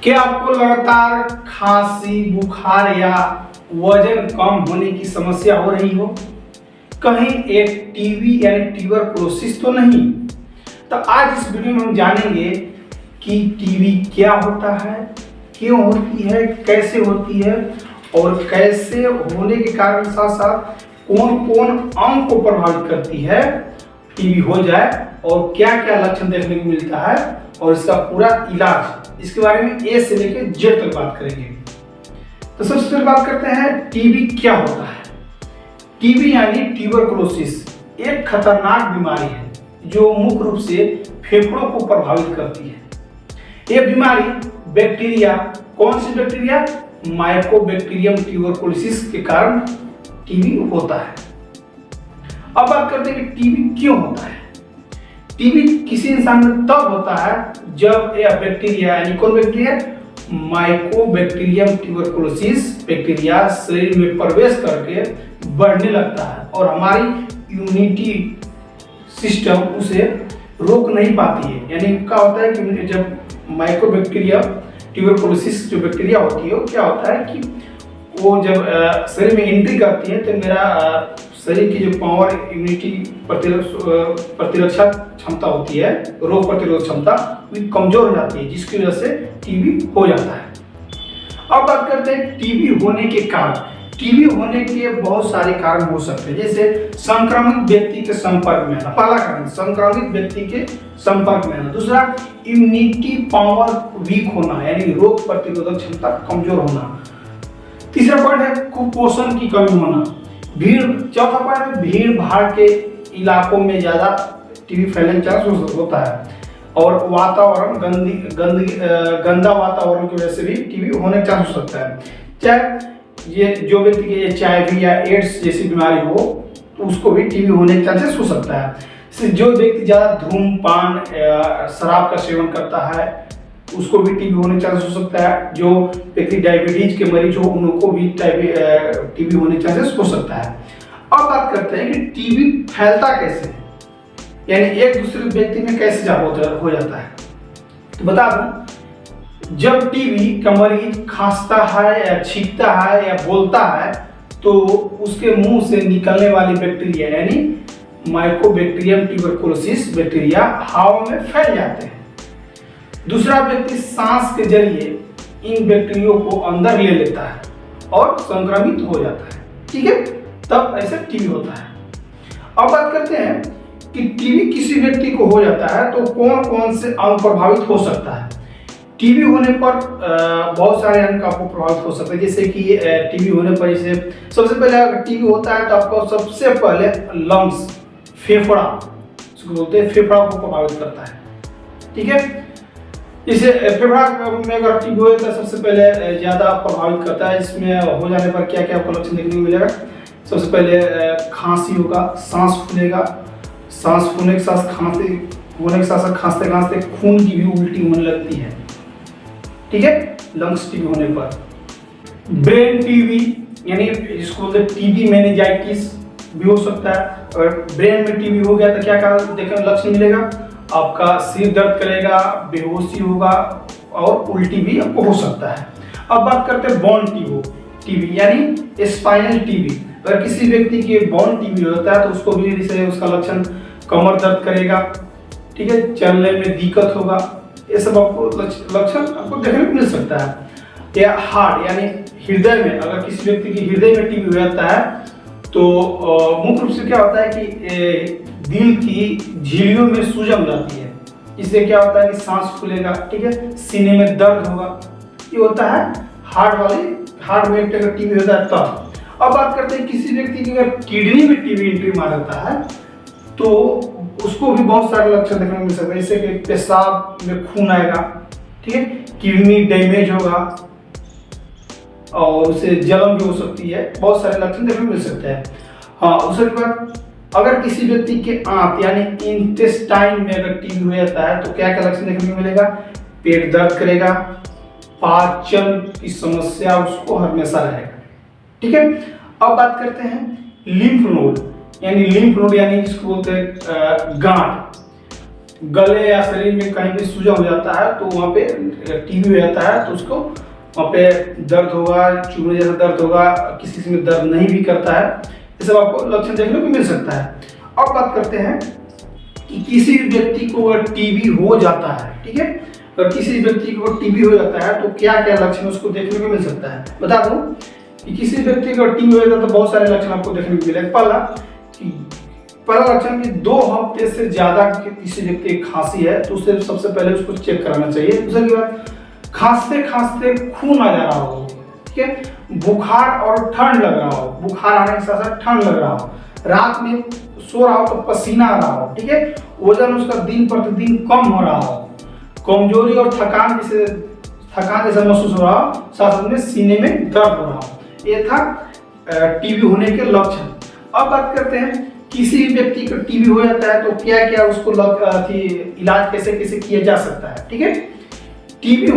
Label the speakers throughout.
Speaker 1: क्या आपको लगातार खांसी, बुखार या वजन कम होने की समस्या हो रही हो? कहीं एक टीबी यानी ट्यूबरकुलोसिस तो नहीं? तो आज इस वीडियो में हम जानेंगे कि टीबी क्या होता है, क्यों होती है, कैसे होती है और कैसे होने के कारण साथ साथ कौन कौन अंग को प्रभावित करती है टीबी हो जाए और क्या क्या लक्षण देखने को मिलता है और इसका पूरा इलाज, इसके बारे में ए से लेकर जेड तक बात करेंगे। तो सबसे पहले बात करते हैं टीबी क्या होता है। टीबी यानी ट्यूबरकुलोसिस एक खतरनाक बीमारी है जो मुख्य रूप से फेफड़ों को प्रभावित करती है। यह बीमारी बैक्टीरिया, कौन सी बैक्टीरिया? माइकोबैक्टीरियम ट्यूबरकुलोसिस के कारण टीबी होता है। अब बात करते हैं कि टीबी क्यों होता है। टीबी किसी इंसान में तब होता है जब यह बैक्टीरिया यानी कौन बैक्टीरिया? माइकोबैक्टीरियम ट्यूबरकुलोसिस बैक्टीरिया शरीर में प्रवेश करके बढ़ने लगता है और हमारी इम्यूनिटी सिस्टम उसे रोक नहीं पाती है। यानी क्या होता है कि जब माइकोबैक्टीरिया ट्यूबरकुलोसिस जो बैक्टीरिया होती है, वो क्या होता है कि वो जब शरीर में एंट्री करती है तो मेरा शरीर की जो पावर इम्यूनिटी प्रतिरक्षा क्षमता होती है, रोग प्रतिरोध क्षमता, वो कमजोर हो जाती है, जिसकी वजह से टीबी हो जाता है। अब बात करते हैं टीबी होने के कारण। टीबी होने के बहुत सारे कारण हो सकते हैं, जैसे संक्रमित व्यक्ति के संपर्क में आना, पहला कारण संक्रमित व्यक्ति के संपर्क में आना। दूसरा, इम्यूनिटी पावर वीक होना यानी रोग प्रतिरोधक क्षमता कमजोर होना। तीसरा पॉइंट है कुपोषण की कमी होना। चौथा पॉइंट है भीड़ भाड़ के इलाकों में ज्यादा टीबी फैलने का चांस होता है और वातावरण गंदा वातावरण की वजह से भी टीबी होने का चांस हो सकता है। चाहे ये जो व्यक्ति के HIV या एड्स जैसी बीमारी हो तो उसको भी टीबी होने के चांसेस हो सकता है। जो व्यक्ति ज्यादा धूम्रपान शराब का सेवन करता है उसको भी टीबी होने के चांसेस हो सकता है। जो व्यक्ति डायबिटीज के मरीज हो उनको भी टीबी होने के चांसेस हो सकता है। अब बात करते हैं कि टीबी फैलता कैसे है, यानी एक दूसरे व्यक्ति में कैसे हो जाता है। तो बता दूं, जब टीबी का मरीज खांसता है या छींकता है या बोलता है तो उसके मुंह से निकलने वाली बैक्टीरिया यानी माइकोबैक्टीरियम ट्यूबरकुलोसिस बैक्टीरिया हवा में फैल जाते हैं। दूसरा व्यक्ति सांस के जरिए इन बैक्टीरिया को अंदर ले लेता है और संक्रमित हो जाता है। ठीक है, तब ऐसे टीबी होता है। अब बात करते हैं कि टीबी किसी व्यक्ति को हो जाता है तो कौन कौन से अंग प्रभावित हो सकता है। टीबी होने पर बहुत सारे अंग आपको प्रभावित हो सकते हैं, जैसे कि टीबी होने पर जैसे सबसे पहले अगर टीबी होता है तो आपको सबसे पहले लंग्स, फेफड़ा, उसको बोलते हैं, फेफड़ा को प्रभावित करता है। ठीक है, इसे फेफड़ा में अगर टीबी हो तो सबसे पहले ज्यादा प्रभावित करता है। इसमें हो जाने पर क्या क्या आपको लक्षण देखने को मिलेगा? सबसे पहले खांसी होगा, सांस फूलेगा, सांस फूलने के साथ खांसते खांसते खून की भी उल्टी होने लगती है। ठीक है, लंग्स टीबी होने पर। ब्रेन टीबी यानी जिसको बोलते हैं टीबी मेनिंजाइटिस भी हो सकता है। अगर ब्रेन में टीबी हो गया तो क्या क्या देखने लक्षण मिलेगा? आपका सिर दर्द करेगा, बेहोशी होगा और उल्टी भी आपको हो सकता है। अब बात करते हैं बोन टीबी यानी स्पाइनल टीबी। अगर किसी व्यक्ति के बोन टीबी होता है तो उसको भी जैसे उसका लक्षण कमर दर्द करेगा, ठीक है, चलने में दिक्कत होगा, ये सब आपको लक्षण आपको देखने को मिल सकता है। या हार्ट यानी हृदय में, अगर किसी व्यक्ति की हृदय में टीबी हो जाता है तो मुख्य रूप से क्या होता है कि दिल की झिल्लियों में सूजन जाती है, इससे क्या होता है कि सांस फूलेगा, ठीक है, सीने में दर्द होगा। ये होता है हार्ट में अगर टीबी होता है तब। अब बात करते हैं किसी व्यक्ति की अगर किडनी में टीबी एंट्री मार जाता है तो उसको भी बहुत सारे लक्षण देखने को मिल सकते हैं, जैसे कि पेशाब में खून आएगा, ठीक है, किडनी डैमेज होगा और उसे जलन भी हो सकती है। बहुत सारे लक्षण देखने को मिल सकते हैं। हाँ, उसके बाद अगर किसी व्यक्ति के आंत यानी इंटेस्टाइन में अगर टीबी हो जाता है तो क्या क्या लक्षण देखने को मिलेगा? पेट दर्द करेगा, पाचन की समस्या उसको हमेशा रहेगा। ठीक है, अब बात करते हैं लिम्फ नोड यानी जिसको बोलते हैं गांठ। गले या शरीर में कहीं भी सूजन हो जाता है तो वहाँ पे टीबी हो जाता है, तो उसको वहाँ पे दर्द होगा, चूने जैसा दर्द होगा, किसी किसी में दर्द नहीं भी करता है। ये सब आपको लक्षण देखने को मिल सकता है। अब बात करते हैं कि किसी भी व्यक्ति को टीबी हो जाता है, ठीक है, और किसी व्यक्ति को टीबी हो जाता है तो क्या क्या लक्षण उसको देखने को मिल सकता है। बता दूं कि किसी व्यक्ति को टीबी हो जाता है तो बहुत सारे लक्षण आपको देखने को मिलेगा। पहला लक्षण कि 2 हफ्ते से ज्यादा किसी व्यक्ति की खांसी है तो उसे सबसे पहले उसको चेक कराना चाहिए। दूसरी बात, खांसते खांसते खून आ जा रहा हो, ठीक है, बुखार और ठंड लग रहा हो, बुखार आने के साथ साथ ठंड लग रहा हो, रात में सो रहा हो तो पसीना आ रहा हो, ठीक है, वजन उसका दिन प्रतिदिन कम हो रहा हो, कमजोरी और थकान जैसा महसूस हो रहा हो, साथ में सीने में दर्द हो रहा हो। ये था टीबी होने के लक्षण। अब बात करते हैं किसी भी व्यक्ति को टीबी हो जाता है तो क्या क्या उसको इलाज कैसे कैसे किया जा सकता है, ठीक है। टीबी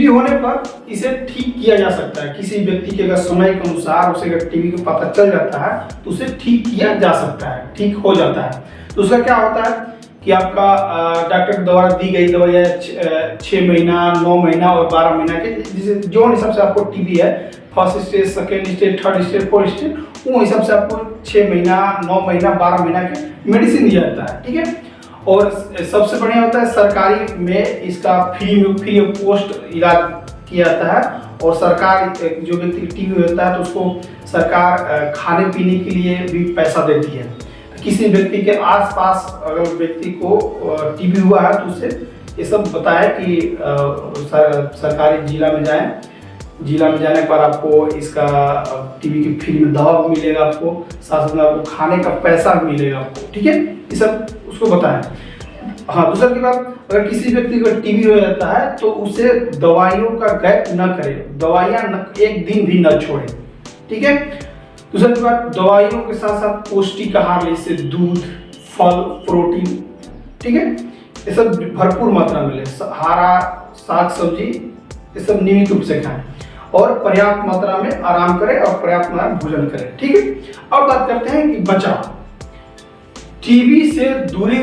Speaker 1: होने पर इसे ठीक किया जा सकता है। किसी व्यक्ति के अगर समय के अनुसार उसे अगर टीबी का पता चल जाता है तो उसे ठीक किया जा सकता है, ठीक हो जाता है। तो उसका क्या होता है कि आपका डॉक्टर के द्वारा दी गई दवाइयाँ 6 महीना, 9 महीना और 12 महीना के जिसे जो हिसाब से आपको टीबी है, first stage, second stage, third stage, fourth stage, वो हिसाब से आपको 6 महीना, 9 महीना, 12 महीना के मेडिसिन दिया जाता है, ठीक है। और सबसे बढ़िया होता है सरकारी में इसका फ्री ऑफ कॉस्ट इलाज किया जाता है। और सरकार जो व्यक्ति टीबी होता है तो उसको सरकार खाने पीने के लिए भी पैसा देती है। किसी व्यक्ति के आसपास अगर व्यक्ति को टीबी हुआ है तो उसे ये सब बताएं कि सरकारी जिला में जाएं। जिला में जाने पर आपको इसका टीबी की फ्री में दवा भी मिलेगा, आपको साथ में आपको खाने का पैसा भी मिलेगा आपको, ठीक है। ये सब उसको बताएं। हाँ, दूसरा की बात, अगर किसी व्यक्ति को टीबी हो जाता है तो उसे दवाइयों का गैप न करे, दवाइयाँ एक दिन भी न छोड़े, ठीक है। दूसरी बात, दवाइयों के साथ साथ पौष्टिक आहार जैसे दूध, फल, प्रोटीन, ठीक है, ये सब भरपूर मात्रा में मिले। हरा साग सब्जी ये सब नियमित रूप से खाएं और पर्याप्त मात्रा में आराम करें और पर्याप्त मात्रा में भोजन करें, ठीक है। अब बात करते हैं कि बचाव। टीबी से दूरी,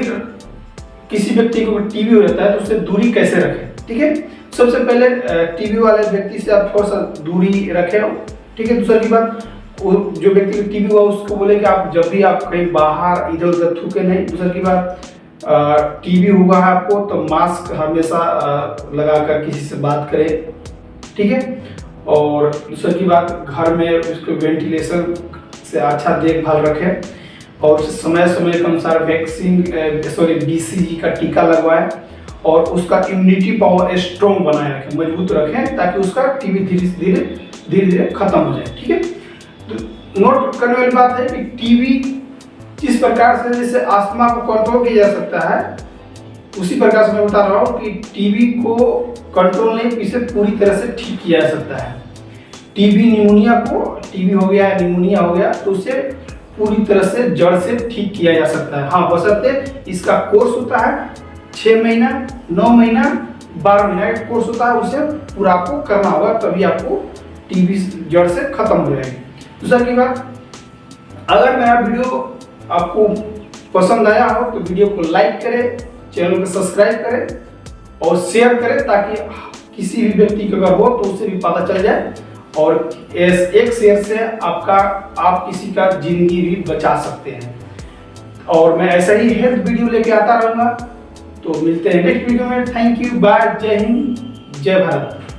Speaker 1: किसी व्यक्ति को टीबी हो जाता है तो उससे दूरी कैसे रखें, ठीक है। सबसे पहले टीबी वाले व्यक्ति से आप थोड़ा सा दूरी रखें, ठीक है। दूसरी बात, जो व्यक्ति को टीबी हुआ उसको बोले कि आप जब भी आप कहीं बाहर इधर उधर थूके नहीं। दूसरी बात, टीबी हुआ है आपको तो मास्क हमेशा लगाकर किसी से बात करें, ठीक है। और दूसरी बात, घर में उसको वेंटिलेशन से अच्छा देखभाल रखें और समय समय के अनुसार वैक्सीन BCG का टीका लगवाएं और उसका इम्यूनिटी पावर स्ट्रॉन्ग बनाए रखें, मजबूत रखें, ताकि उसका टीबी धीरे धीरे खत्म हो जाए, ठीक है। तो नोट करने वाली बात है कि टीबी जिस प्रकार से जैसे अस्थमा को कंट्रोल किया जा सकता है, उसी प्रकार से मैं बता रहा हूँ कि टीबी को कंट्रोल नहीं, इसे पूरी तरह से ठीक किया जा सकता है। टीबी हो गया, निमोनिया हो गया तो उसे पूरी तरह से जड़ से ठीक किया जा सकता है। हाँ, बशर्ते इसका कोर्स होता है 6 महीना, 9 महीना, 12 महीना का कोर्स होता है, उसे पूरा आपको करना होगा, तभी आपको टीबी जड़ से खत्म हो जाएगी। दूसरा की बात, अगर मेरा वीडियो आपको पसंद आया हो तो वीडियो को लाइक करें, चैनल को सब्सक्राइब करें और शेयर करें, ताकि किसी भी व्यक्ति को अगर हो तो उसे भी पता चल जाए और एक शेयर से आप किसी का जिंदगी भी बचा सकते हैं। और मैं ऐसा ही हेल्थ वीडियो लेके आता रहूंगा। तो मिलते हैं नेक्स्ट वीडियो में। थैंक यू, बाय, जय हिंद, जय भारत।